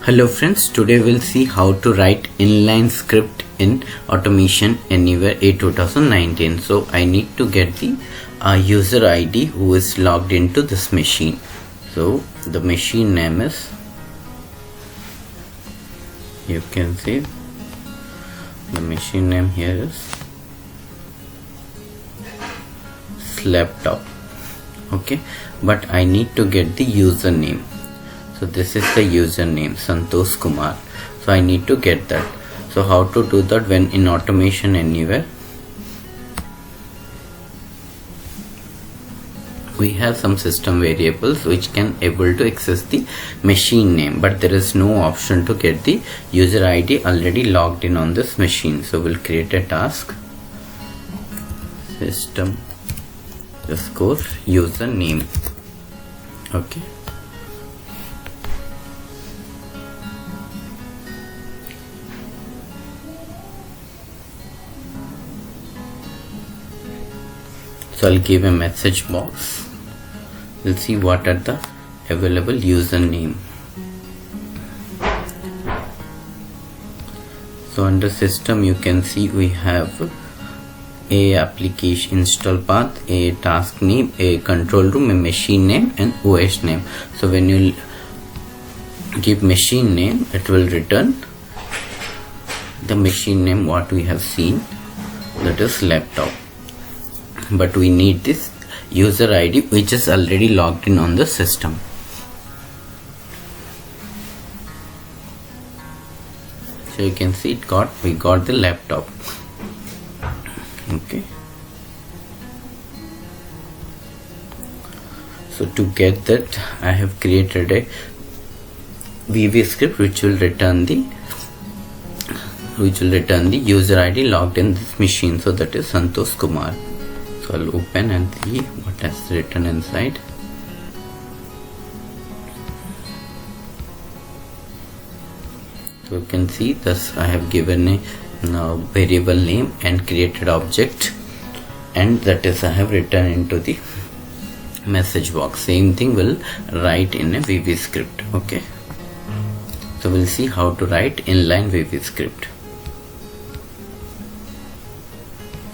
Hello friends, today we'll see how to write inline script in Automation Anywhere A2019. So I need to get the user ID who is logged into this machine. So the machine name is, you can see the machine name here is laptop. Okay, but I need to get the username. So this is the username, Santosh Kumar. So I need to get that. So how to do that? When in Automation Anywhere, we have some system variables which can able to access the machine name, but there is no option to get the user ID already logged in on this machine. So we'll create a task, system underscore username. Okay, so I'll give a message box. We'll see what are the available username. So under system you can see we have a application install path, a task name, a control room, a machine name and OS name. So when you give machine name, it will return the machine name what we have seen, that is laptop. But we need this user ID which is already logged in on the system. So you can see we got the laptop. Okay, so to get that I have created a VB script which will return the user ID logged in this machine. So that is Santosh Kumar. So I'll open and see what has written inside. So you can see this, I have given a variable name and created object, and that is I have written into the message box. Same thing will write in a VB script. Okay, so we'll see how to write inline VB script.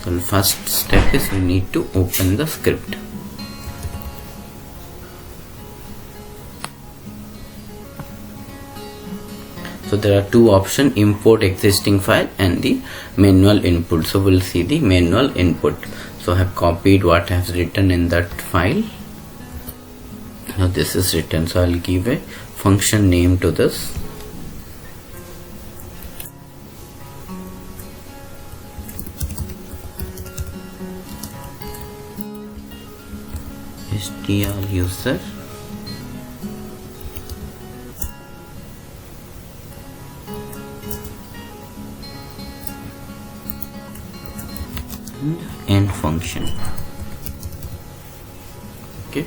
So the first step is we need to open the script. So there are two options, import existing file and the manual input. So we'll see the manual input. So I have copied what I have written in that file. Now this is written, so I'll give a function name to this. str user end function. Okay,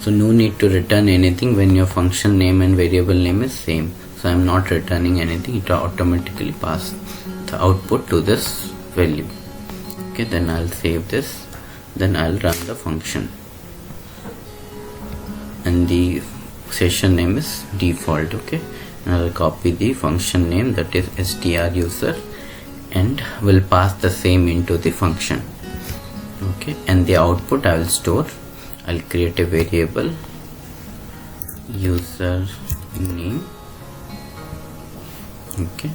so no need to return anything when your function name and variable name is same. So I'm not returning anything, it automatically pass the output to this value. Okay, then I'll save this, then I'll run the function, and the session name is default. Okay, I'll copy the function name, that is str user, and will pass the same into the function. Okay, and the output I will store. I'll create a variable user name. Okay,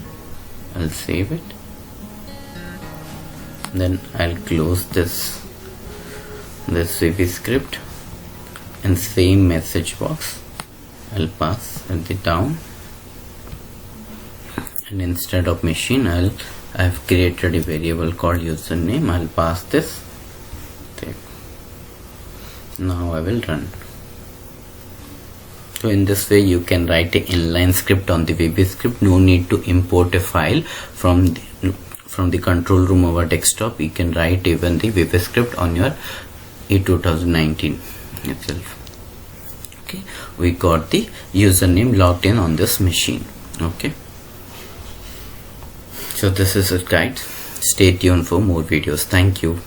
I'll save it, then I'll close this VB script, and same message box I'll pass at the down, and instead of machine I have created a variable called username. I'll pass this. Now I will run. So in this way you can write an inline script on the VB script. No need to import a file from the control room over desktop. You can write even the VB script on your A2019 itself. Okay, we got the username logged in on this machine. Okay, so this is a guide. Stay tuned for more videos. Thank you.